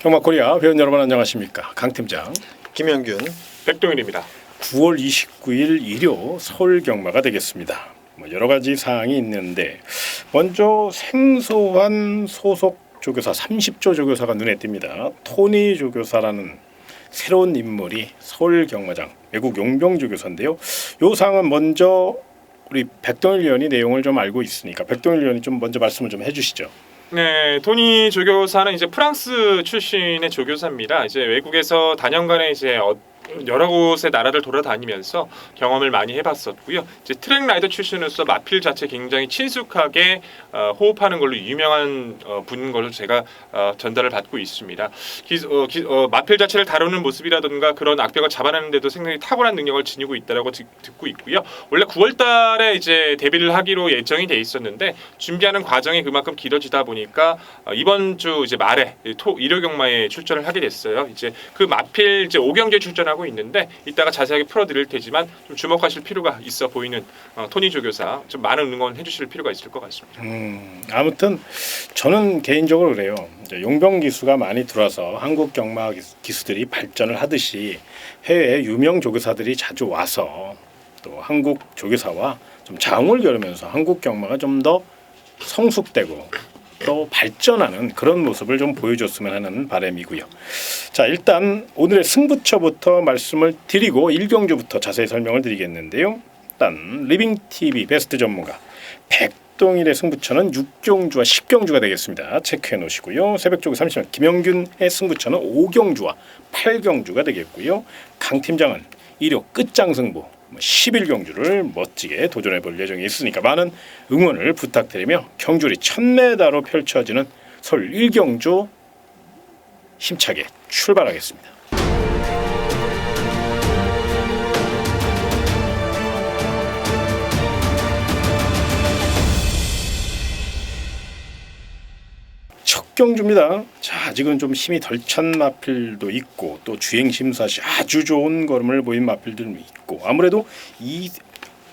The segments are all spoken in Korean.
경마코리아 회원 여러분 안녕하십니까. 강 팀장 김영균 백동일입니다. 9월 29일 일요 서울 경마가 되겠습니다. 여러 가지 사항이 있는데 먼저 생소한 소속 조교사 30조 조교사가 눈에 띕니다. 토니 조교사라는 새로운 인물이 서울 경마장 외국 용병 조교사인데요. 이 사항은 먼저 우리 백동일 의원이 내용을 좀 알고 있으니까 백동일 의원이 좀 먼저 말씀을 좀 해주시죠. 네, 토니 조교사는 이제 프랑스 출신의 조교사입니다. 이제 외국에서 다년간에 이제 여러 곳의 나라를 돌아다니면서 경험을 많이 해봤었고요. 이제 트랙 라이더 출신으로서 마필 자체 굉장히 친숙하게 호흡하는 걸로 유명한 분인 걸로 제가 전달을 받고 있습니다. 마필 자체를 다루는 모습이라든가 그런 악벽을 잡아내는데도 상당히 탁월한 능력을 지니고 있다라고 듣고 있고요. 원래 9월달에 이제 데뷔를 하기로 예정이 돼 있었는데 준비하는 과정이 그만큼 길어지다 보니까 이번 주 이제 말에 일요 경마에 출전을 하게 됐어요. 이제 그 마필 이제 5경기에 출전하고 있는데 이따가 자세하게 풀어드릴 테지만 좀 주목하실 필요가 있어 보이는 토니 조교사 좀 많은 응원해 주실 필요가 있을 것 같습니다. 아무튼 저는 개인적으로 그래요. 이제 용병 기수가 많이 들어와서 한국 경마 기수들이 발전을 하듯이 해외 유명 조교사들이 자주 와서 또 한국 조교사와 좀 장을 겨루면서 한국 경마가 좀 더 성숙되고 또 발전하는 그런 모습을 좀 보여줬으면 하는 바람이고요. 자, 일단 오늘의 승부처부터 말씀을 드리고 1경주부터 자세히 설명을 드리겠는데요. 일단 리빙TV 베스트 전문가 백동일의 승부처는 6경주와 10경주가 되겠습니다. 체크해 놓으시고요. 새벽조교 30년 김영균의 승부처는 5경주와 8경주가 되겠고요. 강 팀장은 1호 끝장승부 11경주를 멋지게 도전해 볼 예정이 있으니까 많은 응원을 부탁드리며 경주리 1000m로 펼쳐지는 서울 1경주 힘차게 출발하겠습니다. 첫 경주입니다. 자, 아직은 좀 힘이 덜 찬 마필도 있고 또 주행 심사 시 아주 좋은 걸음을 보인 마필들도 있고 아무래도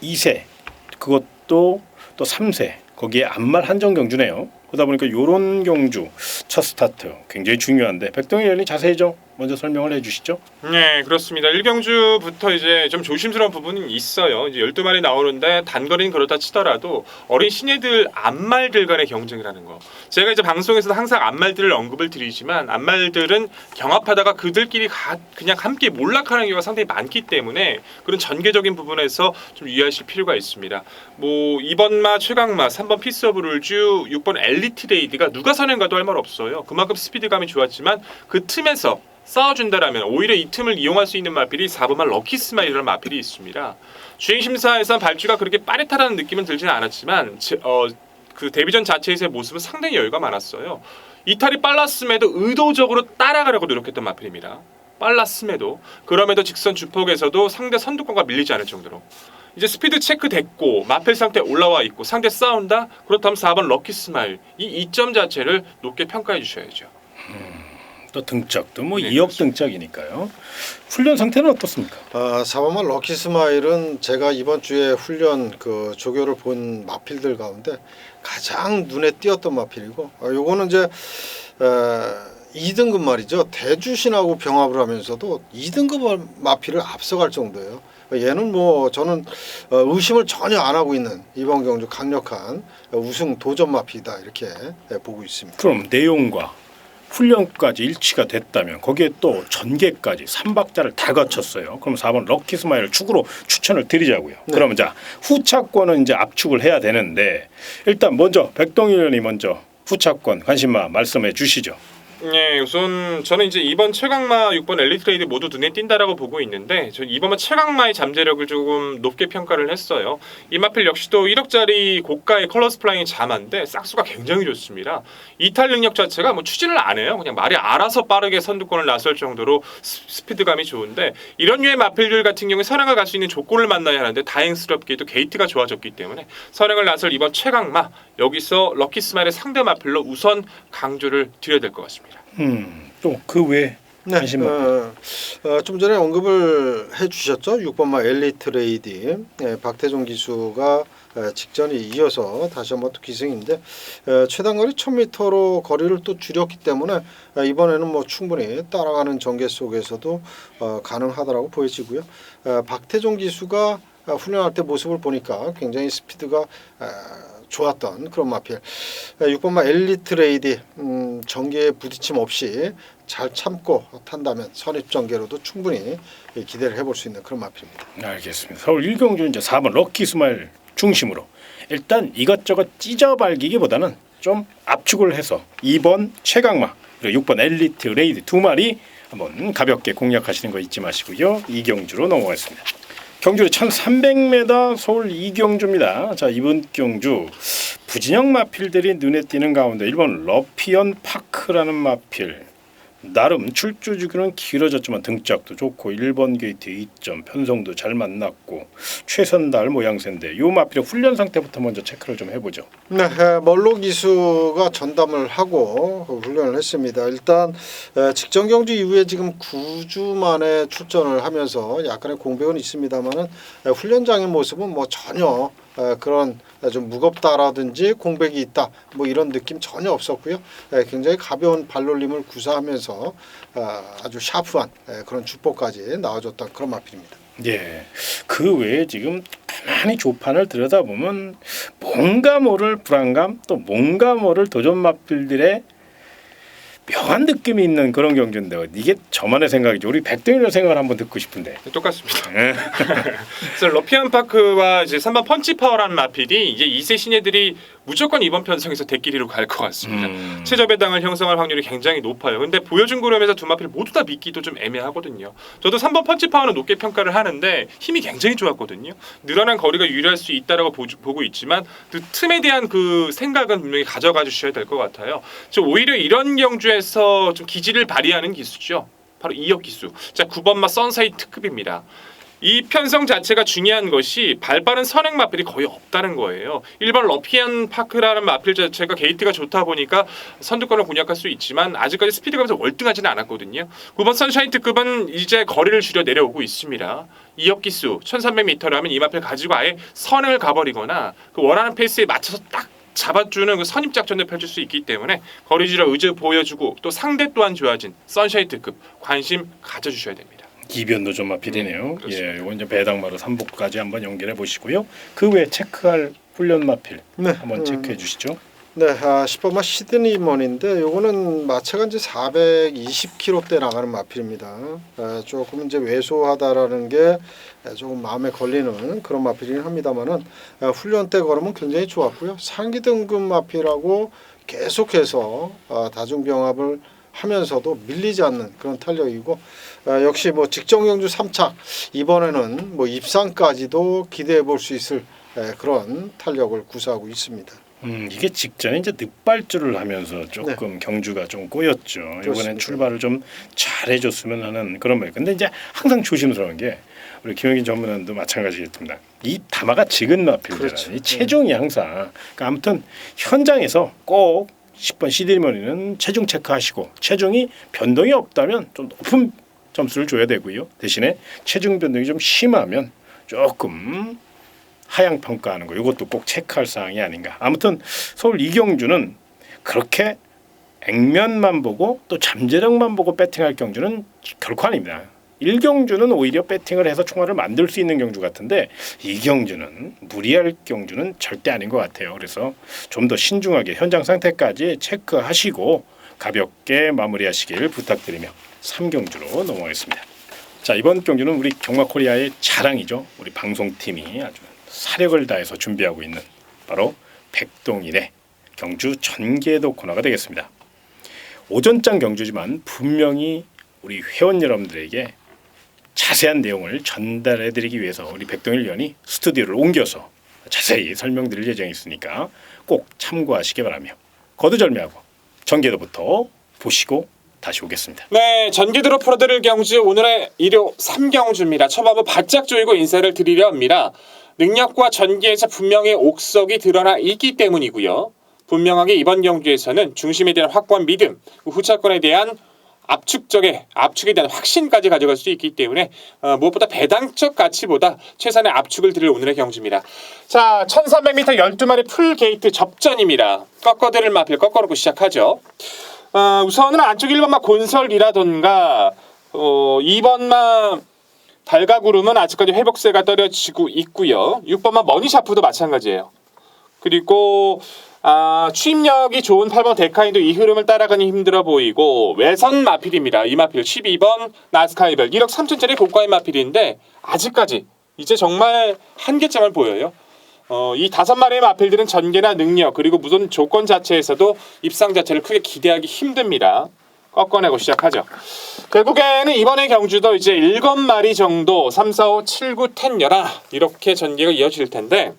2세 그것도 또 3세 거기에 안말 한정 경주네요. 그러다 보니까 이런 경주 첫 스타트 굉장히 중요한데 백동일 의원이 자세히 좀 먼저 설명을 해주시죠. 네, 그렇습니다. 1경주부터 이제 좀 조심스러운 부분이 있어요. 이제 12마리 나오는데 단거리는 그렇다 치더라도 어린 신예들 안말들 간의 경쟁을 하는 거. 제가 이제 방송에서도 항상 안말들을 언급을 드리지만 안말들은 경합하다가 그들끼리 그냥 함께 몰락하는 경우가 상당히 많기 때문에 그런 전개적인 부분에서 좀 유의하실 필요가 있습니다. 뭐 2번마 최강마, 3번 피스 오브 룰주, 6번 엘리트 레이드가 누가 선행가도 할 말 없어요. 그만큼 스피드감이 좋았지만 그 틈에서 싸워준다라면 오히려 이 틈을 이용할 수 있는 마필이 4번만 럭키 스마일이라는 마필이 있습니다. 주행심사에선 발주가 그렇게 빠릿하다는 느낌은 들지는 않았지만 그 데뷔전 자체에서의 모습은 상당히 여유가 많았어요. 이탈이 빨랐음에도 의도적으로 따라가려고 노력했던 마필입니다. 빨랐음에도 그럼에도 직선 주폭에서도 상대 선두권과 밀리지 않을 정도로 이제 스피드 체크 됐고 마필 상태 올라와 있고 상대 싸운다? 그렇다면 4번 럭키 스마일 이 2점 자체를 높게 평가해 주셔야죠. 또 등짝도 뭐 네, 2억 등짝이니까요. 훈련 상태는 어떻습니까? 4번만 럭키 스마일은 제가 이번 주에 훈련 그 조교를 본 마필들 가운데 가장 눈에 띄었던 마필이고 요거는 이제 2등급 말이죠. 대주신하고 병합을 하면서도 2등급 마필을 앞서갈 정도예요. 얘는 뭐 저는 의심을 전혀 안 하고 있는 이번 경주 강력한 우승 도전 마필이다 이렇게 보고 있습니다. 그럼 내용과 훈련까지 일치가 됐다면 거기에 또 전개까지 3박자를 다 거쳤어요. 그럼 4번 럭키 스마일을 축으로 추천을 드리자고요. 네. 그러면 자 후차권은 이제 압축을 해야 되는데 일단 먼저 백동일 의원이 먼저 후차권 관심마 말씀해 주시죠. 네, 우선 저는 이제 2번 최강마, 6번 엘리트 레이드 모두 눈에 띈다라고 보고 있는데 저 2번은 최강마의 잠재력을 조금 높게 평가를 했어요. 이 마필 역시도 1억짜리 고가의 컬러스 플라잉 자마인데 싹수가 굉장히 좋습니다. 이탈 능력 자체가 뭐 추진을 안 해요. 그냥 말이 알아서 빠르게 선두권을 나설 정도로 스피드감이 좋은데 이런 류의 마필들 같은 경우에 선행을 갈 수 있는 조건을 만나야 하는데 다행스럽게도 게이트가 좋아졌기 때문에 선행을 나설 이번 최강마 여기서 럭키 스마일의 상대 마필로 우선 강조를 드려야 될 것 같습니다. 또 그 외 네, 한신 마필. 좀 전에 언급을 해주셨죠. 6번마 엘리트 레이디 박태종 기수가 직전에 이어서 다시 한번 또 기승인데 최단거리 1000m로 거리를 또 줄였기 때문에 이번에는 뭐 충분히 따라가는 전개 속에서도 가능하다라고 보여지고요. 박태종 기수가 훈련할 때 모습을 보니까 굉장히 스피드가 좋았던 그런 마필. 6번마 엘리트 레이디 전개에 부딪힘 없이 잘 참고 탄다면 선입 전개로도 충분히 기대를 해볼 수 있는 그런 마필입니다. 알겠습니다. 서울 일경주 이제 4번 럭키 스마일 중심으로 일단 이것저것 찢어발기기보다는 좀 압축을 해서 2번 최강마 그리고 6번 엘리트 레이디 두 마리 한번 가볍게 공략하시는 거 잊지 마시고요. 이경주로 넘어가겠습니다. 경주 1300m 서울 이경주입니다. 자, 이번 경주 부진형 마필들이 눈에 띄는 가운데 1번 러피언 파크라는 마필 나름 출주 주기는 길어졌지만 등짝도 좋고 1번 게이트 2점 편성도 잘 만났고 최선달 모양새인데 요 마필의 훈련 상태부터 먼저 체크를 좀 해보죠. 네, 멀로 기수가 전담을 하고 훈련을 했습니다. 일단 직전 경주 이후에 지금 9주 만에 출전을 하면서 약간의 공백은 있습니다만은 훈련장의 모습은 뭐 전혀 그런 좀 무겁다라든지 공백이 있다 뭐 이런 느낌 전혀 없었고요. 굉장히 가벼운 발놀림을 구사하면서 아주 샤프한 그런 주포까지 나와줬던 그런 마필입니다. 예, 그 외에 지금 가만히 조판을 들여다보면 뭔가 모를 불안감 또 뭔가 모를 도전 마필들의 묘한 느낌이 있는 그런 경주인데 이게 저만의 생각이죠. 우리 백동일의 생각을 한번 듣고 싶은데. 똑같습니다. 그래서 러피안 파크와 이제 3번 펀치 파워라는 마필이 이제 2세 신예들이 무조건 이번 편성에서 대끼리로 갈 것 같습니다. 최저 배당을 형성할 확률이 굉장히 높아요. 근데 보여준 그림에서 두 마필 모두 다 믿기도 좀 애매하거든요. 저도 3번 펀치 파워는 높게 평가를 하는데 힘이 굉장히 좋았거든요. 늘어난 거리가 유리할 수 있다라고 보고 있지만 그 틈에 대한 그 생각은 분명히 가져가 주셔야 될 것 같아요. 저 오히려 이런 경주에서 좀 기질을 발휘하는 기수죠. 바로 이역 기수. 자, 9번마 선사이트 특급입니다. 이 편성 자체가 중요한 것이 발빠른 선행 마필이 거의 없다는 거예요. 1번 러피안 파크라는 마필 자체가 게이트가 좋다 보니까 선두권을 공략할 수 있지만 아직까지 스피드감에서 월등하지는 않았거든요. 9번 선샤인 특급은 이제 거리를 줄여 내려오고 있습니다. 2역 기수 1300m라면 이 마필 가지고 아예 선행을 가버리거나 그 원하는 페이스에 맞춰서 딱 잡아주는 그 선입 작전을 펼칠 수 있기 때문에 거리 줄여 의지 보여주고 또 상대 또한 좋아진 선샤인 특급 관심 가져주셔야 됩니다. 이변도 좀 마필이네요. 그렇습니다. 예, 이건 이제 배당마루 3부까지 한번 연결해 보시고요. 그 외에 체크할 훈련 마필 네, 한번 체크해 주시죠. 네, 10번마 시드니 먼인데 요거는 마체가 이제 420km대 나가는 마필입니다. 조금 이제 왜소하다라는 게 조금 마음에 걸리는 그런 마필이긴 합니다만은 훈련 때 걸으면 굉장히 좋았고요. 상기 등급 마필하고 계속해서 다중병합을 하면서도 밀리지 않는 그런 탄력이고 역시 뭐 직전 경주 3착 이번에는 뭐 입상까지도 기대해 볼 수 있을 그런 탄력을 구사하고 있습니다. 이게 직전에 이제 늑발주를 하면서 조금 경주가 좀 꼬였죠. 이번엔 그렇습니다. 출발을 좀 잘해줬으면 하는 그런 말. 근데 이제 항상 조심스러운 게 우리 김영긴 전문원도 마찬가지겠습니다. 이 담화가 지근 마필이잖아요. 그렇죠. 이 체중이 항상. 그러니까 아무튼 현장에서 꼭 10번 시드니머니는 체중 체크하시고 체중이 변동이 없다면 좀 높은 점수를 줘야 되고요. 대신에 체중 변동이 좀 심하면 조금 하향 평가하는 거 이것도 꼭 체크할 사항이 아닌가. 아무튼 서울 이경주는 그렇게 액면만 보고 또 잠재력만 보고 배팅할 경주는 결코 아닙니다. 1경주는 오히려 배팅을 해서 총알을 만들 수 있는 경주 같은데 이 경주는 무리할 경주는 절대 아닌 것 같아요. 그래서 좀 더 신중하게 현장 상태까지 체크하시고 가볍게 마무리하시길 부탁드리며 3경주로 넘어가겠습니다. 자, 이번 경주는 우리 경마코리아의 자랑이죠. 우리 방송팀이 아주 사력을 다해서 준비하고 있는 바로 백동일의 경주 전개도 코너가 되겠습니다. 오전장 경주지만 분명히 우리 회원 여러분들에게 자세한 내용을 전달해드리기 위해서 우리 백동일 위원이 스튜디오를 옮겨서 자세히 설명드릴 예정이 있으니까 꼭 참고하시기 바라며 거두절미하고 전개도부터 보시고 다시 오겠습니다. 네, 전기드로 풀어드릴 경주 오늘의 일요 3경주입니다. 초반부 바짝 조이고 인사를 드리려 합니다. 능력과 전기에서 분명히 옥석이 드러나 있기 때문이고요. 분명하게 이번 경주에서는 중심에 대한 확고한 믿음, 후차권에 대한 압축에 대한 확신까지 가져갈 수 있기 때문에 무엇보다 배당적 가치보다 최선의 압축을 드릴 오늘의 경주입니다. 자, 1300m 12마리 풀 게이트 접전입니다. 꺾어드릴 마필 꺾어놓고 시작하죠. 우선은 안쪽 1번마 곤설이라던가 2번마 달가구름은 아직까지 회복세가 떨어지고 있고요. 6번마 머니샤프도 마찬가지예요. 그리고 추임력이 좋은 8번 데카인도 이 흐름을 따라가기 힘들어 보이고 외선 마필입니다. 이 마필 12번 나스카이벨 1억 3천짜리 고가의 마필인데 아직까지 이제 정말 한계점을 보여요. 이 5마리의 마필들은 전개나 능력 그리고 무슨 조건 자체에서도 입상 자체를 크게 기대하기 힘듭니다. 꺾어내고 시작하죠. 결국에는 이번의 경주도 이제 7마리 정도 3, 4, 5, 7, 9, 10, 11 이렇게 전개가 이어질 텐데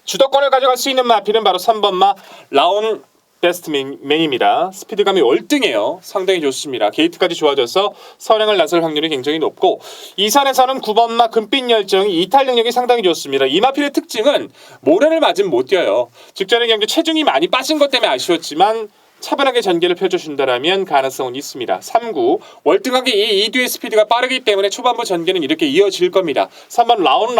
주도권을 가져갈 수 있는 마필은 바로 3번마 라온 베스트맨입니다. 스피드감이 월등해요. 상당히 좋습니다. 게이트까지 좋아져서 선행을 나설 확률이 굉장히 높고 이 선에서는 9번마 금빛 열정이 이탈 능력이 상당히 좋습니다. 이 마필의 특징은 모래를 맞으면 못 뛰어요. 직전의 경주 체중이 많이 빠진 것 때문에 아쉬웠지만 차분하게 전개를 펴줘준다라면 가능성은 있습니다. 3구 월등하게 이 2뒤의 스피드가 빠르기 때문에 초반부 전개는 이렇게 이어질 겁니다. 3번 라운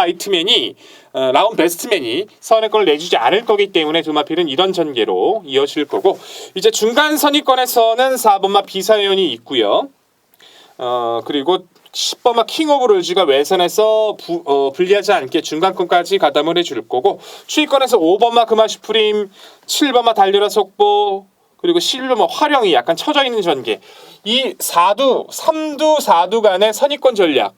베스트맨이 선행권을 내주지 않을 거기 때문에 두 마필은 이런 전개로 이어질 거고 이제 중간 선의권에서는 4번마 비사연이 있고요. 그리고 10번마 킹 오브 롤즈가 외선에서 불리하지 않게 중간권까지 가담을 해줄 거고 추위권에서 5번마 금화 슈프림 7번마 달려라 속보 그리고 11번마 화령이 약간 처져 있는 전개 이 3두 4두 간의 선의권 전략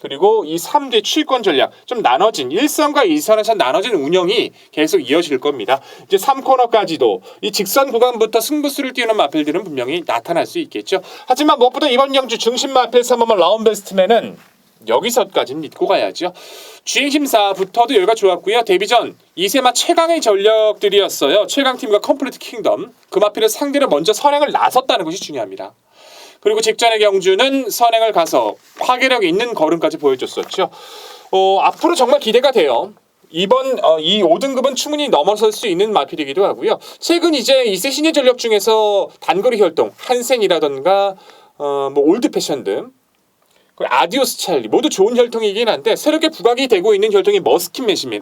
그리고 이 3두의 추위권 전략 좀 나눠진 1선과 2선에서 나눠진 운영이 계속 이어질 겁니다. 이제 3코너까지도 이 직선 구간부터 승부수를 띄우는 마필들은 분명히 나타날 수 있겠죠. 하지만 무엇보다 이번 경주 중심 마필 3번마 라운 베스트맨은 여기서까지는 믿고 가야죠. 주행심사부터도 여기가 좋았고요. 데뷔전 2세마 최강의 전력들이었어요. 최강팀과 컴플리트 킹덤 그 마필을 상대로 먼저 선행을 나섰다는 것이 중요합니다. 그리고 직전의 경주는 선행을 가서 파괴력 있는 걸음까지 보여줬었죠. 앞으로 정말 기대가 돼요. 이번 이 5등급은 충분히 넘어설 수 있는 마필이기도 하고요. 최근 이제 2세 신예 전력 중에서 단거리 혈동 한센이라던가 뭐 올드 패션 등 아디오스 찰리 모두 좋은 혈통이긴 한데 새롭게 부각이 되고 있는 혈통이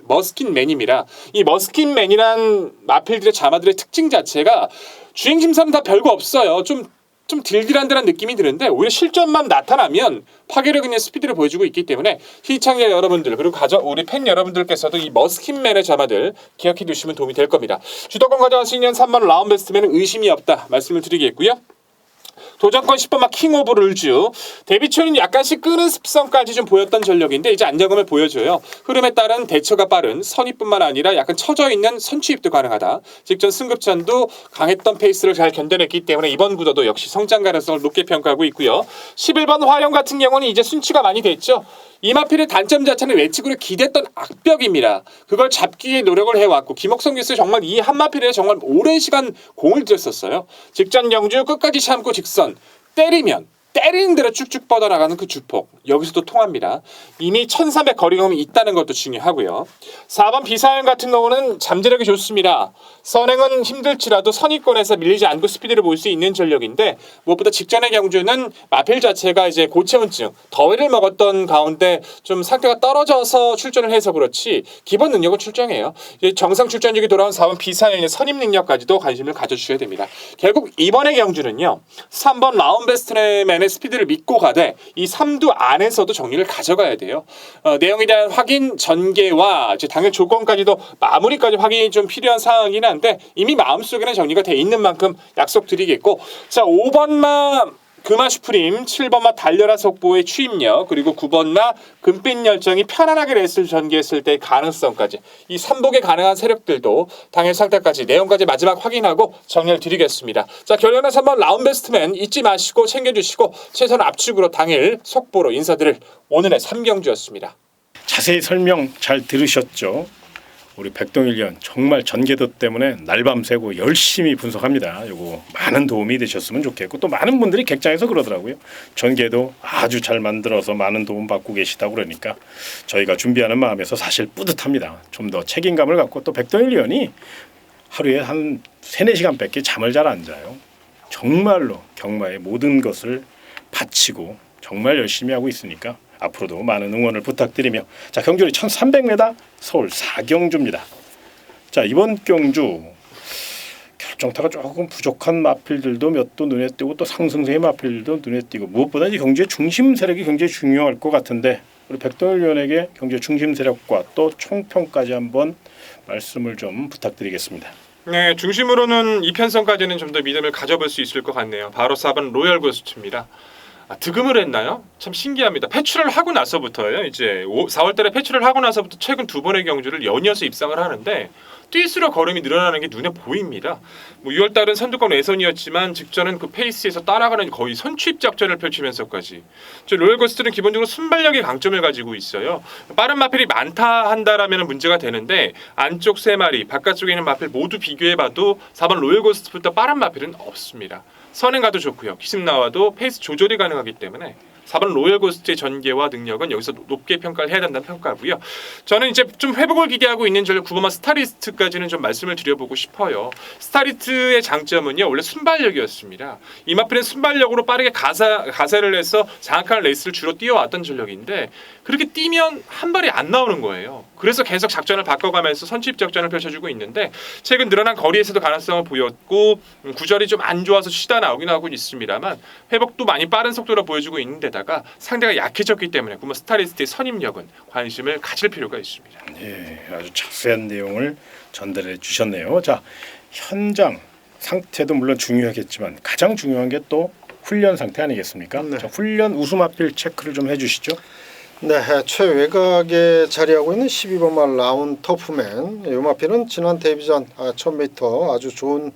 머스킨맨입니다. 이 머스킨맨이란 마필들의 자마들의 특징 자체가 주행심사는 다 별거 없어요. 좀 딜딜한다는 느낌이 드는데 오히려 실전만 나타나면 파괴력 있는 스피드를 보여주고 있기 때문에 시청자 여러분들 그리고 우리 팬 여러분들께서도 이 머스킨맨의 자마들 기억해 두시면 도움이 될 겁니다. 주도권 가져갈 수 있는 3번 라운 베스트맨은 의심이 없다 말씀을 드리겠고요. 도전권 10번마 킹 오브 룰즈 데뷔 초는 약간씩 끄는 습성까지 좀 보였던 전력인데 이제 안정감을 보여줘요. 흐름에 따른 대처가 빠른 선입뿐만 아니라 약간 처져있는 선취입도 가능하다. 직전 승급전도 강했던 페이스를 잘 견뎌냈기 때문에 이번 구도도 역시 성장 가능성을 높게 평가하고 있고요. 11번 화령 같은 경우는 이제 순치가 많이 됐죠. 이 마필의 단점 자체는 외측으로 기댔던 악벽입니다. 그걸 잡기 위해 노력을 해왔고 김옥성 교수 정말 이 한 마필에 정말 오랜 시간 공을 들였었어요. 직전 경주 끝까지 참고 직선 때리는 대로 쭉쭉 뻗어나가는 그 주폭 여기서도 통합니다. 이미 1300 거리감이 있다는 것도 중요하고요. 4번 비사연 같은 경우는 잠재력이 좋습니다. 선행은 힘들지라도 선의권에서 밀리지 않고 스피드를 볼 수 있는 전력인데 무엇보다 직전의 경주는 마필 자체가 이제 고체온증 더위를 먹었던 가운데 좀 상태가 떨어져서 출전을 해서 그렇지 기본 능력은 출정해요. 이제 정상 출전력이 돌아온 4번 비사연의 선임 능력까지도 관심을 가져주셔야 됩니다. 결국 이번의 경주는요. 3번 라운 베스트맨의 스피드를 믿고 가되 이 3두 안에서도 정리를 가져가야 돼요. 내용에 대한 확인 전개와 이제 당일 조건까지도 마무리까지 확인이 좀 필요한 상황이긴 한데 이미 마음속에는 정리가 돼 있는 만큼 약속드리겠고 자 5번마 금화 슈프림 7번마 달려라 속보의 추임력 그리고 9번마 금빛 열정이 편안하게 레이스를 전개했을 때의 가능성까지 이 3복에 가능한 세력들도 당일 상태까지 내용까지 마지막 확인하고 정리를 드리겠습니다. 자 결론은 3번 라운 베스트맨 잊지 마시고 챙겨주시고 최선 압축으로 당일 속보로 인사드릴 오늘의 3경주였습니다. 자세히 설명 잘 들으셨죠? 우리 백동일위원 정말 전개도 때문에 날밤 새고 열심히 분석합니다. 요거 많은 도움이 되셨으면 좋겠고 또 많은 분들이 객장에서 그러더라고요. 전개도 아주 잘 만들어서 많은 도움 받고 계시다고 그러니까 저희가 준비하는 마음에서 사실 뿌듯합니다. 좀 더 책임감을 갖고 또 백동일위원이 하루에 한 3-4시간밖에 잠을 잘 안 자요. 정말로 경마의 모든 것을 바치고 정말 열심히 하고 있으니까 앞으로도 많은 응원을 부탁드리며 자 경주는 1300m 서울 4경주입니다. 자 이번 경주 결정타가 조금 부족한 마필들도 몇 도 눈에 띄고 또 상승세의 마필들도 눈에 띄고 무엇보다 이 경주의 중심 세력이 굉장히 중요할 것 같은데 우리 백동일 위원에게 경주의 중심 세력과 또 총평까지 한번 말씀을 좀 부탁드리겠습니다. 네, 중심으로는 이편성까지는 좀 더 믿음을 가져볼 수 있을 것 같네요. 바로 4번 로열 고스트입니다. 득음을 했나요? 참 신기합니다. 패출을 하고 나서부터요. 이제 4월달에 패출을 하고 나서부터 최근 두 번의 경주를 연이어서 입상을 하는데 뛸수록 걸음이 늘어나는 게 눈에 보입니다. 6월달은 선두권 외선이었지만 직전은 그 페이스에서 따라가는 거의 선취입 작전을 펼치면서까지 로열 고스트는 기본적으로 순발력의 강점을 가지고 있어요. 빠른 마필이 많다 한다라면 문제가 되는데 안쪽 3마리, 바깥쪽에 있는 마필 모두 비교해봐도 4번 로열 고스트부터 빠른 마필은 없습니다. 선행 가도 좋고요. 기습 나와도 페이스 조절이 가능하기 때문에 4번 로열 고스트의 전개와 능력은 여기서 높게 평가를 해야 된다는 평가고요. 저는 이제 좀 회복을 기대하고 있는 9번마 스타리스트까지는 좀 말씀을 드려보고 싶어요. 스타리스트의 장점은요. 원래 순발력이었습니다. 이 마필은 순발력으로 빠르게 가세를 해서 장악하는 레이스를 주로 뛰어왔던 전력인데 그렇게 뛰면 한 발이 안 나오는 거예요. 그래서 계속 작전을 바꿔가면서 선취입 작전을 펼쳐주고 있는데 최근 늘어난 거리에서도 가능성을 보였고 구절이 좀 안 좋아서 쉬다 나오긴 하고 있습니다만 회복도 많이 빠른 속도로 보여주고 있는데다가 상대가 약해졌기 때문에 구마 스타리스트의 선임력은 관심을 가질 필요가 있습니다. 예, 아주 자세한 내용을 전달해 주셨네요. 자, 현장 상태도 물론 중요하겠지만 가장 중요한 게 또 훈련 상태 아니겠습니까? 네. 자, 훈련 우수 마필 체크를 좀 해주시죠. 네, 최외곽에 자리하고 있는 12번마 라운 터프맨. 이 마필은 지난 데뷔전 1000m 아주 좋은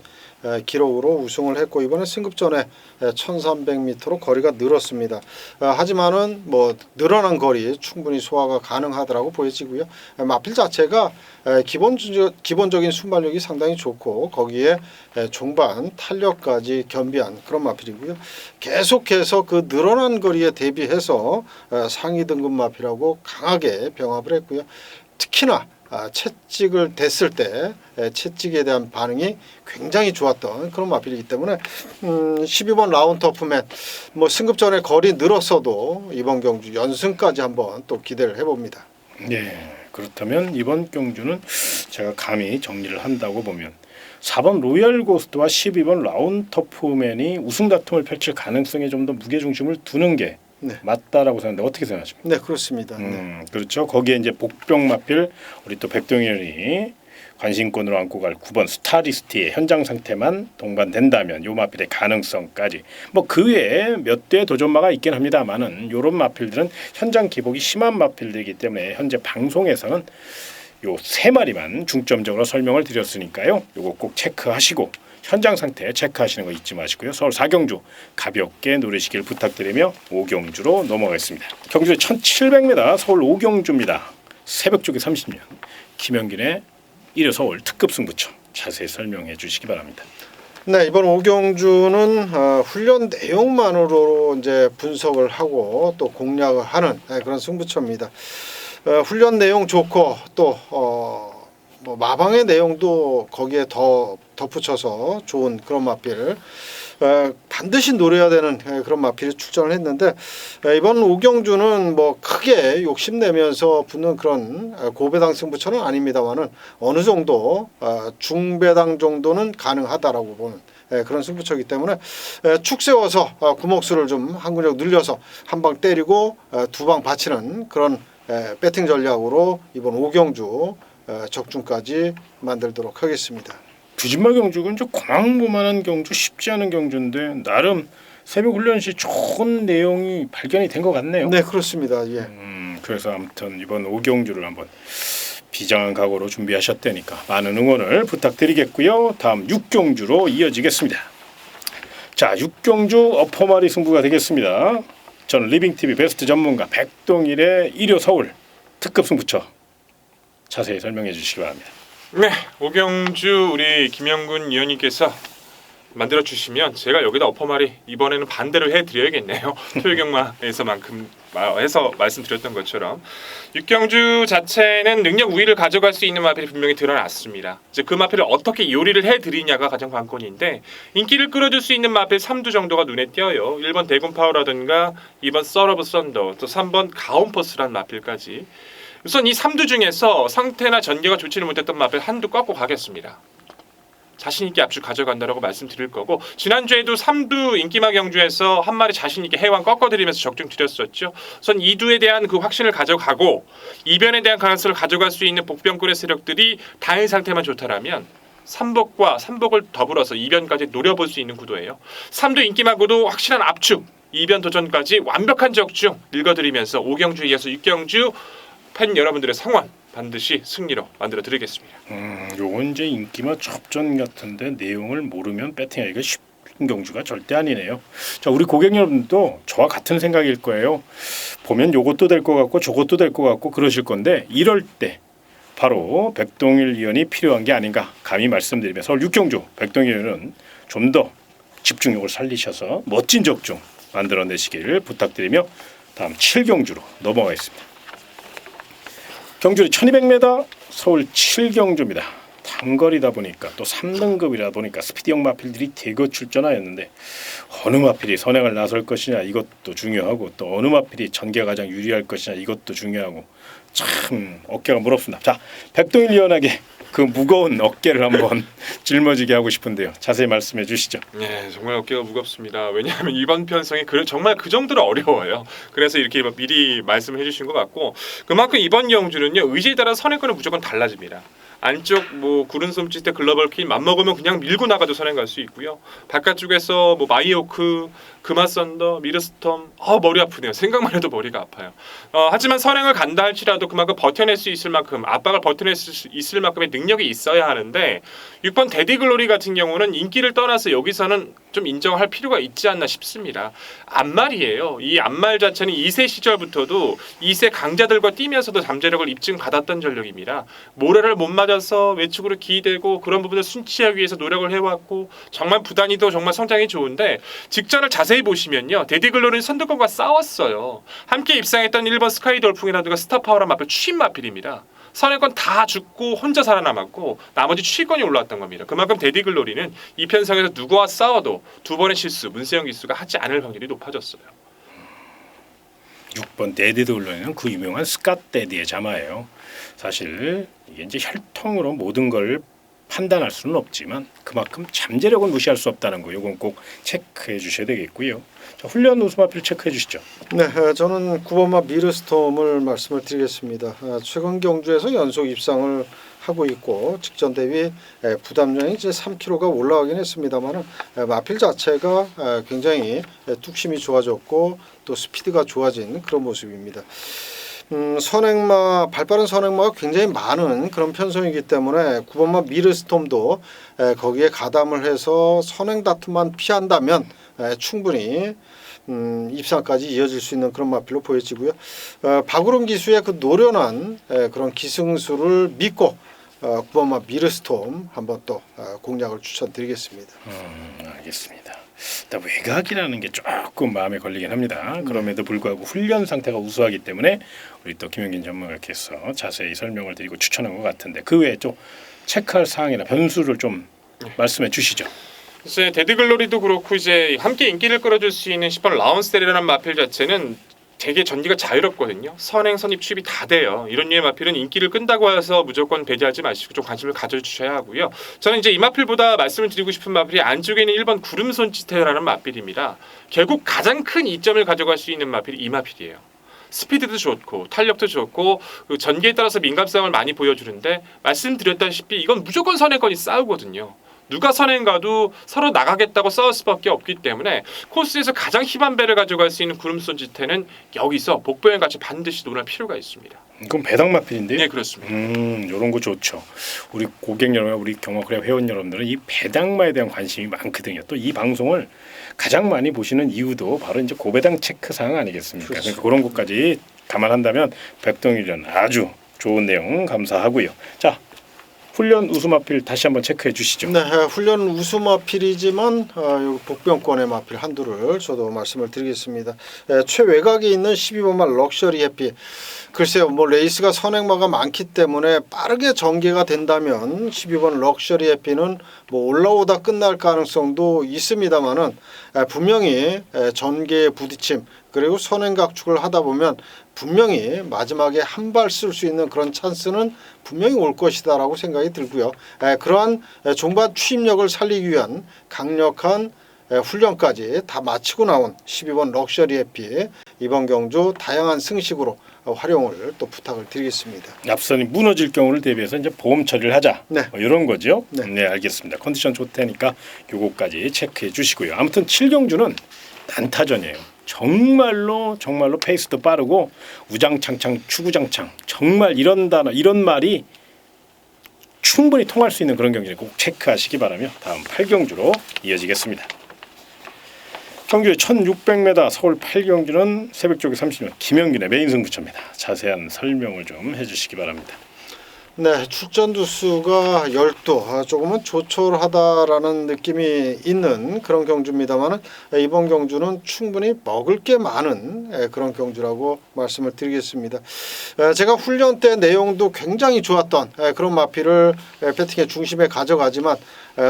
기록으로 우승을 했고 이번에 승급전에 1300m로 거리가 늘었습니다. 하지만은 뭐 늘어난 거리 충분히 소화가 가능하더라고 보여지고요. 마필 자체가 기본적인 순발력이 상당히 좋고 거기에 종반 탄력까지 겸비한 그런 마필이고요. 계속해서 그 늘어난 거리에 대비해서 상위 등급 마필하고 강하게 병합을 했고요. 특히나 채찍을 댔을 때 채찍에 대한 반응이 굉장히 좋았던 그런 마필이기 때문에 12번 라운 터프맨 뭐 승급전에 거리 늘었어도 이번 경주 연승까지 한번 또 기대를 해봅니다. 네, 그렇다면 이번 경주는 제가 감히 정리를 한다고 보면 4번 로열 고스트와 12번 라운 터프맨이 우승 다툼을 펼칠 가능성에 좀 더 무게중심을 두는 게 네. 맞다라고 생각하는데 어떻게 생각하십니까? 네, 그렇습니다. 그렇죠. 거기에 이제 복병 마필 우리 또 백동일이 관심권으로 안고 갈 9번 스타리스트의 현장 상태만 동반된다면 요 마필의 가능성까지 뭐 그 외에 몇 대의 도전마가 있긴 합니다만은 요런 마필들은 현장 기복이 심한 마필들이기 때문에 현재 방송에서는 요 3마리만 중점적으로 설명을 드렸으니까요. 요거 꼭 체크하시고 현장 상태 체크하시는 거 잊지 마시고요. 서울 4경주 가볍게 누리시길 부탁드리며 5경주로 넘어가겠습니다. 경주의 1700m 서울 5경주입니다. 새벽 쪽에 30년 김영균의 1호 서울 특급 승부처 자세히 설명해 주시기 바랍니다. 네, 이번 5경주는 훈련 내용만으로 이제 분석을 하고 또 공략을 하는 그런 승부처입니다. 훈련 내용 좋고 또 뭐 마방의 내용도 거기에 더 덧붙여서 좋은 그런 마필 반드시 노려야 되는 그런 마필이 출전을 했는데 이번 5경주는 뭐 크게 욕심내면서 붙는 그런 고배당 승부처는 아닙니다만은 어느 정도 중배당 정도는 가능하다라고 보는 그런 승부처이기 때문에 축 세워서 구목수를 좀 한 근육 늘려서 한 방 때리고 두 방 바치는 그런 배팅 전략으로 이번 5경주 적중까지 만들도록 하겠습니다. 부진마 경주는 좀 고망고만한 경주 쉽지 않은 경주인데 나름 새벽 훈련 시 좋은 내용이 발견이 된 것 같네요. 네, 그렇습니다. 예. 그래서 아무튼 이번 5경주를 한번 비장한 각오로 준비하셨다니까 많은 응원을 부탁드리겠고요. 다음 6경주로 이어지겠습니다. 자, 6경주 어퍼마리 승부가 되겠습니다. 저는 리빙TV 베스트 전문가 백동일의 1호 서울 특급 승부처 자세히 설명해 주시기 바랍니다. 네, 5경주 우리 김영군 위원님께서 만들어 주시면 제가 여기다 어퍼마리 이번에는 반대로 해드려야겠네요. 토요경마에서만큼 해서 말씀드렸던 것처럼 육경주 자체는 능력 우위를 가져갈 수 있는 마필이 분명히 드러났습니다. 이제 그 마필을 어떻게 요리를 해드리냐가 가장 관건인데 인기를 끌어줄 수 있는 마필 3두 정도가 눈에 띄어요. 1번 대군파워라든가 2번 썰어브 썬더 또 3번 가온퍼스라는 마필까지 우선 이 3두 중에서 상태나 전개가 좋지는 못했던 마필 한두 꺾고 가겠습니다. 자신있게 압축 가져간다라고 말씀드릴 거고 지난주에도 3두 인기마 경주에서 한 마리 자신있게 해왕 꺾어드리면서 적중 드렸었죠. 우선 2두에 대한 그 확신을 가져가고 이변에 대한 가능성을 가져갈 수 있는 복병권의 세력들이 당일 상태만 좋다라면 3복을 더불어서 이변까지 노려볼 수 있는 구도예요. 3두 인기마고도 확실한 압축, 이변 도전까지 완벽한 적중 읽어드리면서 5경주 이어서 6경주 팬 여러분들의 성원 반드시 승리로 만들어 드리겠습니다. 요건 이제 인기마 접전 같은데 내용을 모르면 배팅하기가 쉽은 경주가 절대 아니네요. 자, 우리 고객 여러분도 저와 같은 생각일 거예요. 보면 요것도 될 것 같고 저것도 될 것 같고 그러실 건데 이럴 때 바로 백동일 위원이 필요한 게 아닌가 감히 말씀드리며 서울 6경주 백동일 위원은 좀 더 집중력을 살리셔서 멋진 적중 만들어내시기를 부탁드리며 다음 7경주로 넘어가겠습니다. 경주리 1200m 서울 7경주입니다. 단거리다 보니까 또 3등급이다 보니까 스피드형 마필들이 대거 출전하였는데 어느 마필이 선행을 나설 것이냐 이것도 중요하고 또 어느 마필이 전개가 가장 유리할 것이냐 이것도 중요하고 참 어깨가 무겁습니다. 자, 백동일 위원에게 그 무거운 어깨를 한번 짊어지게 하고 싶은데요. 자세히 말씀해 주시죠. 네, 정말 어깨가 무겁습니다. 왜냐하면 이번 편성이 정말 그 정도로 어려워요. 그래서 이렇게 미리 말씀해 주신 것 같고 그만큼 이번 경주는요. 의지에 따라 선행권은 무조건 달라집니다. 안쪽 뭐 구른 솜짓의 글로벌 퀸 맘먹으면 그냥 밀고 나가도 선행 갈 수 있고요. 바깥쪽에서 뭐 마이오크, 금화썬더, 미르스톰 머리 아프네요. 생각만 해도 머리가 아파요. 하지만 선행을 간다 할지라도 그만큼 버텨낼 수 있을 만큼 압박을 버텨낼 수 있을 만큼의 능력이 있어야 하는데 6번 데디글로리 같은 경우는 인기를 떠나서 여기서는 좀 인정할 필요가 있지 않나 싶습니다. 앞말이에요. 이 앞말 자체는 2세 시절부터도 2세 강자들과 뛰면서도 잠재력을 입증받았던 전력입니다. 모래를 못 맞아서 외축으로 기대고 그런 부분을 순치하기 위해서 노력을 해왔고 정말 부단히도 정말 성장이 좋은데 직전을 자세히 보시면요. 데디글로리는 선두권과 싸웠어요. 함께 입상했던 1번 스카이돌풍이라든가 스타파워란 마필 추임 마필입니다. 선행권 다 죽고 혼자 살아남았고 나머지 추위권이 올라왔던 겁니다. 그만큼 데디글로리는 이 편성에서 누구와 싸워도 두 번의 실수, 문세영 기수가 하지 않을 확률이 높아졌어요. 6번 데디글로리는 그 유명한 스캇 데디의 자마예요. 사실 이게 이제 혈통으로 모든 걸 판단할 수는 없지만 그만큼 잠재력은 무시할 수 없다는 거 이건 꼭 체크해 주셔야 되겠고요. 자, 훈련 우수마필 체크해 주시죠. 네, 저는 9번마 미르스톰을 말씀을 드리겠습니다. 최근 경주에서 연속 입상을 하고 있고 직전 대비 부담량이 이제 3kg가 올라가긴 했습니다만 마필 자체가 굉장히 뚝심이 좋아졌고 또 스피드가 좋아진 그런 모습입니다. 선행마 발빠른 선행마가 굉장히 많은 그런 편성이기 때문에 9번마 미르스톰도 거기에 가담을 해서 선행 다툼만 피한다면 충분히 입상까지 이어질 수 있는 그런 마필로 보여지고요. 박우름 기수의 그 노련한 그런 기승수를 믿고 9번마 미르스톰 한번 또 공략을 추천드리겠습니다. 알겠습니다. 일단 외곽이라는 게 조금 마음에 걸리긴 합니다. 그럼에도 불구하고 훈련 상태가 우수하기 때문에 우리 또 김영긴 전문가께서 자세히 설명을 드리고 추천한 것 같은데 그 외에 좀 체크할 사항이나 변수를 좀 말씀해 주시죠. 이제 데드글로리도 그렇고 이제 함께 인기를 끌어줄 수 있는 10번 라운스텔이라는 마필 자체는 되게 전기가 자유롭거든요. 선행, 선입, 취입이 다 돼요. 이런 류의 마필은 인기를 끈다고 해서 무조건 배제하지 마시고 좀 관심을 가져주셔야 하고요. 저는 이제 이 마필보다 말씀을 드리고 싶은 마필이 안쪽에 있는 1번 구름손치테라는 마필입니다. 결국 가장 큰 이점을 가져갈 수 있는 마필이 이 마필이에요. 스피드도 좋고 탄력도 좋고 전개에 따라서 민감성을 많이 보여주는데 말씀드렸다시피 이건 무조건 선행권이 싸우거든요. 누가 선행 가도 서로 나가겠다고 싸울 수밖에 없기 때문에 코스에서 가장 힘한 배를 가져갈 수 있는 구름손지태는 여기서 복부행 같이 반드시 논할 필요가 있습니다. 그럼 배당 마필인데요? 네, 그렇습니다. 이런 거 좋죠. 우리 고객 여러분, 우리 경마크랩 회원 여러분들은 이 배당마에 대한 관심이 많거든요. 또 이 방송을 가장 많이 보시는 이유도 바로 이제 고배당 체크 사항 아니겠습니까? 그렇죠. 그러니까 그런 것까지 감안한다면 백동일은 아주 좋은 내용 감사하고요. 자, 훈련 우수마필 다시 한번 체크해 주시죠. 네, 훈련 우수 마필이지만 여기 복병권의 마필 한두를 저도 말씀을 드리겠습니다. 최외곽에 있는 12번 말 럭셔리 해피. 글쎄요, 뭐 레이스가 선행마가 많기 때문에 빠르게 전개가 된다면 12번 럭셔리 해피는 뭐 올라오다 끝날 가능성도 있습니다만은 분명히 전개에 부딪힘 그리고 선행각축을 하다 보면 분명히 마지막에 한 발 쓸 수 있는 그런 찬스는 분명히 올 것이다라고 생각이 들고요. 그러한 종반 추임력을 살리기 위한 강력한 훈련까지 다 마치고 나온 12번 럭셔리 해피 이번 경주 다양한 승식으로 활용을 또 부탁을 드리겠습니다. 앞선이 무너질 경우를 대비해서 이제 보험 처리를 하자. 네. 이런 거죠. 네. 네, 알겠습니다. 컨디션 좋다니까 요거까지 체크해 주시고요. 아무튼 7경주는 난타전이에요. 정말로 페이스도 빠르고 우장창창 추구장창 정말 이런 단어 이런 말이 충분히 통할 수 있는 그런 경기를 꼭 체크하시기 바라며 다음 8경주로 이어지겠습니다. 경주 1600m 서울 8경주는 새벽 쪽에 30명 김영균의 메인 승부처입니다. 자세한 설명을 좀 해주시기 바랍니다. 네, 출전 두수가 12, 조금은 조촐하다라는 느낌이 있는 그런 경주입니다만 이번 경주는 충분히 먹을 게 많은 그런 경주라고 말씀을 드리겠습니다. 제가 훈련 때 내용도 굉장히 좋았던 그런 마필을 배팅의 중심에 가져가지만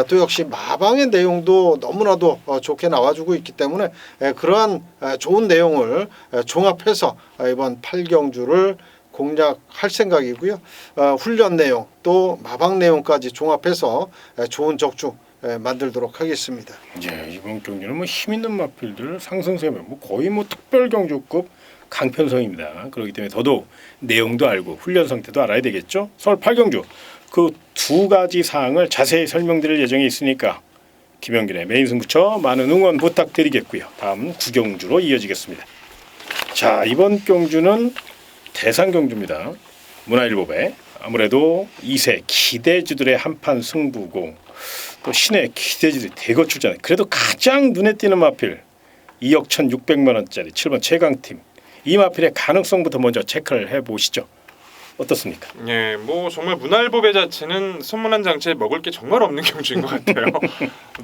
또 역시 마방의 내용도 너무나도 좋게 나와주고 있기 때문에 그러한 좋은 내용을 종합해서 이번 8경주를 공략할 생각이고요. 훈련 내용 또 마방 내용까지 종합해서 좋은 적중 만들도록 하겠습니다. 예, 이번 경기는 뭐 힘 있는 마필들 상승세면 뭐 거의 뭐 특별 경주급 강편성입니다. 그렇기 때문에 더더욱 내용도 알고 훈련 상태도 알아야 되겠죠. 서울 8경주 그 두 가지 사항을 자세히 설명드릴 예정이 있으니까 김영균의 메인 승부처 많은 응원 부탁드리겠고요. 다음 9경주로 이어지겠습니다. 자, 이번 경주는 대상 경주입니다. 문화일보배 아무래도 2세 기대주들의 한판 승부고 또 신의 기대주들이 대거 출전. 그래도 가장 눈에 띄는 마필 2억 1,600만 원짜리 7번 최강팀 이 마필의 가능성부터 먼저 체크를 해보시죠. 어떻습니까? 예, 뭐 정말 문화일보배 자체는 선문한 장치에 먹을 게 정말 없는 경주인 것 같아요.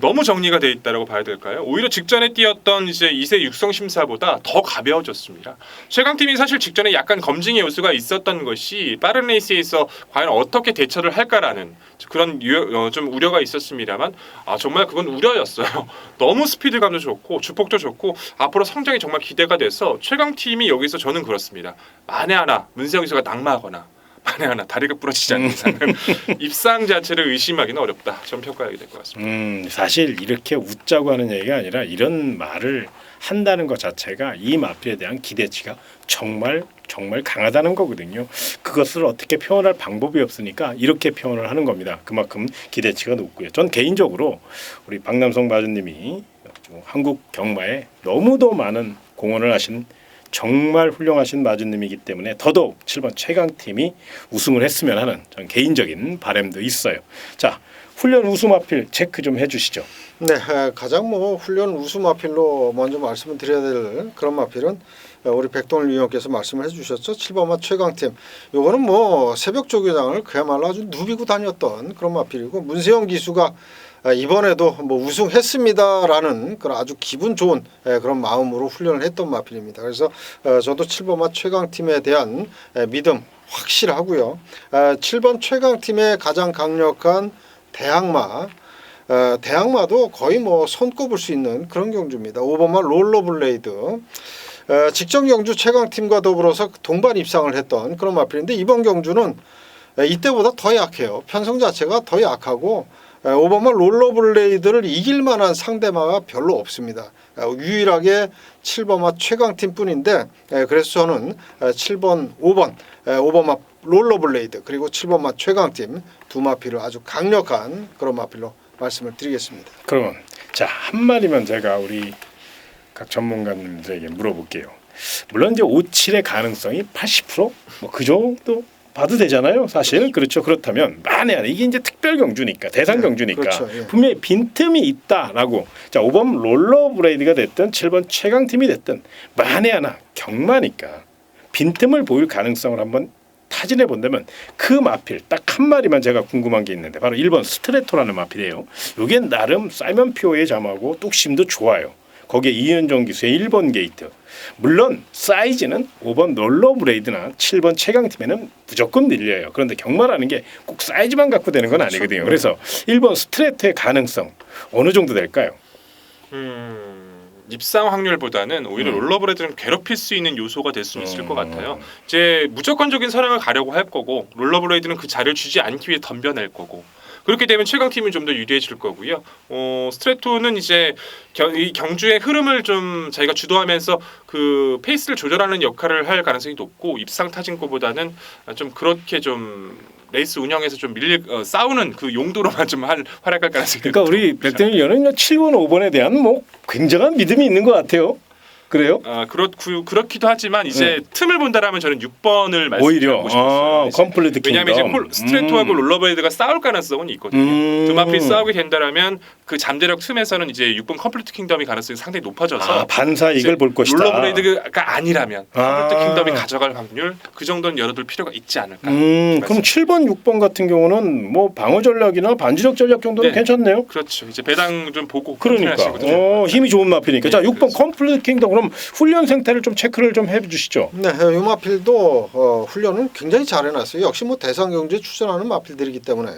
너무 정리가 돼 있다라고 봐야 될까요? 오히려 직전에 뛰었던 이제 2세 육성 심사보다 더 가벼워졌습니다. 최강팀이 사실 직전에 약간 검증의 요소가 있었던 것이 빠른 레이스에서 과연 어떻게 대처를 할까라는 그런 좀 우려가 있었습니다만 정말 그건 우려였어요. 너무 스피드감도 좋고 주폭도 좋고 앞으로 성장이 정말 기대가 돼서 최강팀이 여기서 저는 그렇습니다. 만에 하나 문세영 기수가 낙마하거나 만에 하나 다리가 부러지지 않는 이상은 입상 자체를 의심하기는 어렵다. 좀 평가하게 될 것 같습니다. 사실 이렇게 웃자고 하는 얘기가 아니라 이런 말을 한다는 것 자체가 이 마필에 대한 기대치가 정말 강하다는 거거든요. 그것을 어떻게 표현할 방법이 없으니까 이렇게 표현을 하는 겁니다. 그만큼 기대치가 높고요. 전 개인적으로 우리 박남성 마주님이 한국 경마에 너무도 많은 공헌을 하신 정말 훌륭하신 마주님이기 때문에 더더욱 7번 최강팀이 우승을 했으면 하는 전 개인적인 바람도 있어요. 자, 훈련 우수 마필 체크 좀 해주시죠. 네, 가장 뭐 훈련 우수 마필로 먼저 말씀을 드려야 될 그런 마필은 우리 백동일 위원께서 말씀을 해주셨죠. 7번마 최강팀. 요거는 뭐 새벽 조교장을 그야말로 아주 누비고 다녔던 그런 마필이고 문세영 기수가 이번에도 뭐 우승했습니다라는 그런 아주 기분 좋은 그런 마음으로 훈련을 했던 마필입니다. 그래서 저도 7번마 최강팀에 대한 믿음 확실하고요. 7번 최강팀의 가장 강력한 대항마도 거의 뭐 손꼽을 수 있는 그런 경주입니다. 5번마 롤러블레이드. 직전 경주 최강팀과 더불어서 동반 입상을 했던 그런 마필인데 이번 경주는 이때보다 더 약해요. 편성 자체가 더 약하고 5번마 롤러블레이드를 이길 만한 상대마가 별로 없습니다. 유일하게 7번마 최강팀 뿐인데 그래서 저는 7번, 5번마 롤러블레이드 그리고 7번마 최강팀 두 마필을 아주 강력한 그런 마필로 말씀을 드리겠습니다. 그러면 자, 한 마디만 제가 우리 각 전문가님들에게 물어볼게요. 물론 이제 57의 가능성이 80% 뭐 그 정도 봐도 되잖아요. 사실 그렇죠. 그렇다면 만에 하나 이게 이제 특별 경주니까 대상 경주니까 그렇죠, 예. 분명히 빈틈이 있다라고. 자, 5번 롤러브레이드가 됐든 7번 최강팀이 됐든 만에 하나 경마니까 빈틈을 보일 가능성을 한번 타진해 본다면 그 마필 딱 한 마리만 제가 궁금한 게 있는데 바로 1번 스트레토라는 마필이에요. 이게 나름 사이먼 피오의 잠하고 뚝심도 좋아요. 거기에 이은정 기수의 1번 게이트. 물론 사이즈는 5번 롤러브레이드나 7번 최강팀에는 무조건 밀려요. 그런데 경마라는 게 꼭 사이즈만 갖고 되는 건 아니거든요. 그래서 1번 스트레토의 가능성 어느 정도 될까요? 입상 확률보다는 오히려 롤러브레이드는 괴롭힐 수 있는 요소가 될 수 있을 것 같아요. 이제 무조건적인 선행을 가려고 할 거고 롤러브레이드는 그 자리를 주지 않기 위해 덤벼낼 거고 그렇게 되면 최강팀이 좀 더 유리해질 거고요. 스트레토는 이제 이 경주의 흐름을 좀 자기가 주도하면서 그 페이스를 조절하는 역할을 할 가능성이 높고 입상 타진거보다는 좀 그렇게 좀 레이스 운영에서 좀 싸우는 그 용도로만 좀 활약할 가능성이 그러니까 우리 백대일 연은 7번, 5번에 대한 뭐 굉장한 믿음이 있는 것 같아요. 그래요? 그렇기도 하지만 이제 틈을 본다라면 저는 6번을 오히려 말씀드리고 싶었어요. 컴플리트 킹덤. 왜냐하면 이제 스트레토하고 롤러브레이드가 싸울 가능성은 있거든요. 두 마필이 싸우게 된다라면 그 잠재력 틈에서는 이제 6번 컴플리트 킹덤이 가능성이 상당히 높아져서 반사 이익을 볼 것이다. 롤러브레이드가 아니라면 컴플리트 킹덤이 가져갈 확률 그 정도는 열어둘 필요가 있지 않을까. 그럼 7번, 6번 같은 경우는 뭐 방어 전략이나 반지력 전략 정도는 괜찮네요. 그렇죠. 이제 배당 좀 보고 그러니까 힘이 좋은 마필이니까. 자, 6번 컴플리트 킹덤 그럼 훈련 생태를 좀 체크를 좀 해주시죠. 네, 이 마필도 훈련은 굉장히 잘해놨어요. 역시 뭐 대상 경주에 출전하는 마필들이기 때문에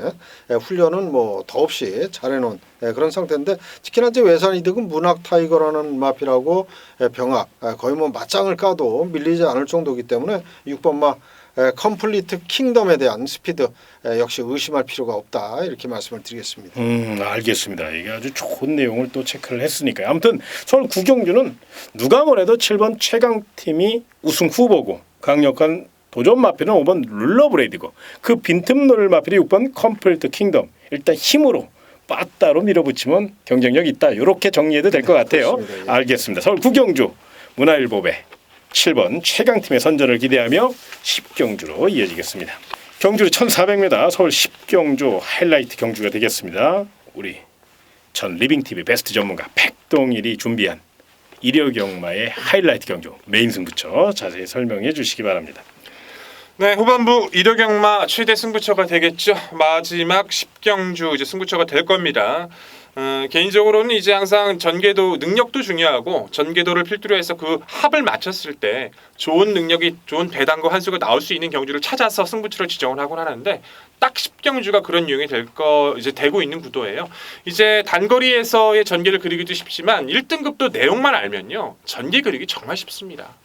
훈련은 뭐 더없이 잘해놓은 그런 상태인데 특히나 이제 외산 이득은 문학 타이거라는 마필하고 병학 거의 뭐 맞짱을 까도 밀리지 않을 정도이기 때문에 6번마 컴플리트 킹덤에 대한 스피드 역시 의심할 필요가 없다 이렇게 말씀을 드리겠습니다. 알겠습니다. 이게 아주 좋은 내용을 또 체크를 했으니까요. 아무튼 서울 구경주는 누가 뭐래도 7번 최강팀이 우승 후보고 강력한 도전 마필은 5번 룰러브레이드고 그 빈틈 노릴 마필이 6번 컴플리트 킹덤. 일단 힘으로 빠따로 밀어붙이면 경쟁력 있다. 이렇게 정리해도 될 것 같아요. 그렇습니다. 알겠습니다. 서울 구경주 문화일보배 7번 최강팀의 선전을 기대하며 10경주로 이어지겠습니다. 경주로 1400m 서울 10경주 하이라이트 경주가 되겠습니다. 우리 전 리빙TV 베스트 전문가 백동일이 준비한 일요경마의 하이라이트 경주 메인 승부처 자세히 설명해 주시기 바랍니다. 네, 후반부 일요경마 최대 승부처가 되겠죠. 마지막 10경주 이제 승부처가 될 겁니다. 개인적으로는 이제 항상 전개도 능력도 중요하고 전개도를 필두로 해서 그 합을 맞췄을 때 좋은 능력이 좋은 배당과 한수가 나올 수 있는 경주를 찾아서 승부처를 지정을 하곤 하는데 딱 10경주가 그런 유형이 이제 되고 있는 구도예요. 이제 단거리에서의 전개를 그리기도 쉽지만 1등급도 내용만 알면요 전개 그리기 정말 쉽습니다.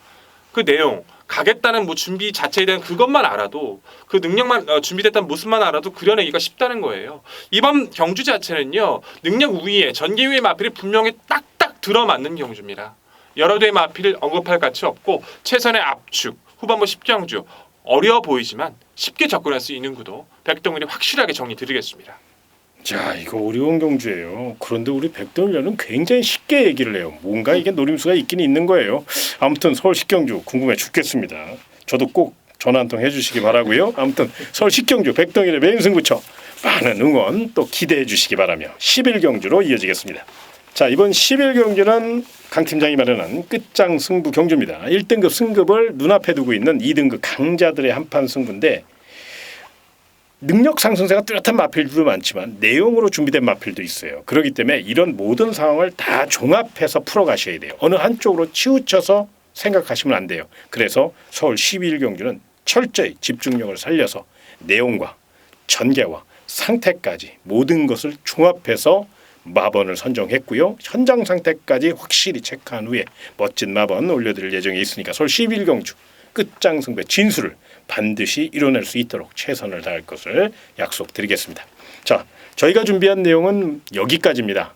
그 내용 가겠다는 뭐 준비 자체에 대한 그것만 알아도 그 능력만 준비됐다는 모습만 알아도 그려내기가 쉽다는 거예요. 이번 경주 자체는요 능력 우위에 전개 위의 마필이 분명히 딱딱 들어맞는 경주입니다. 여러 대의 마필을 언급할 가치 없고 최선의 압축 후반부 10경주 어려워 보이지만 쉽게 접근할 수 있는 구도 백동일이 확실하게 정리 드리겠습니다. 자, 이거 어려운 경주예요. 그런데 우리 백동일은 굉장히 쉽게 얘기를 해요. 뭔가 이게 노림수가 있긴 있는 거예요. 아무튼 서울 10경주 궁금해 죽겠습니다. 저도 꼭 전화 한 통 해주시기 바라고요. 아무튼 서울 10경주 백동일의 메인 승부처 많은 응원 또 기대해 주시기 바라며 11경주로 이어지겠습니다. 자, 이번 11경주는 강 팀장이 마련한 끝장 승부 경주입니다. 1등급 승급을 눈앞에 두고 있는 2등급 강자들의 한판 승부인데 능력 상승세가 뚜렷한 마필들도 많지만 내용으로 준비된 마필도 있어요. 그렇기 때문에 이런 모든 상황을 다 종합해서 풀어가셔야 돼요. 어느 한쪽으로 치우쳐서 생각하시면 안 돼요. 그래서 서울 11경주는 철저히 집중력을 살려서 내용과 전개와 상태까지 모든 것을 종합해서 마번을 선정했고요. 현장 상태까지 확실히 체크한 후에 멋진 마번 올려드릴 예정이 있으니까 서울 11경주 끝장 승부의 진수를 반드시 이뤄낼 수 있도록 최선을 다할 것을 약속드리겠습니다. 자, 저희가 준비한 내용은 여기까지입니다.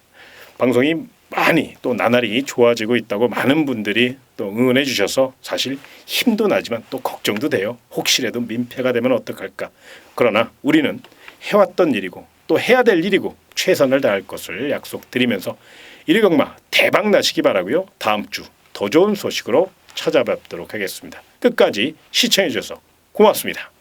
방송이 많이 또 나날이 좋아지고 있다고 많은 분들이 또 응원해 주셔서 사실 힘도 나지만 또 걱정도 돼요. 혹시라도 민폐가 되면 어떡할까. 그러나 우리는 해왔던 일이고 또 해야 될 일이고 최선을 다할 것을 약속드리면서 일요경마 대박 나시기 바라고요. 다음 주 더 좋은 소식으로 찾아뵙도록 하겠습니다. 끝까지 시청해 주셔서 고맙습니다.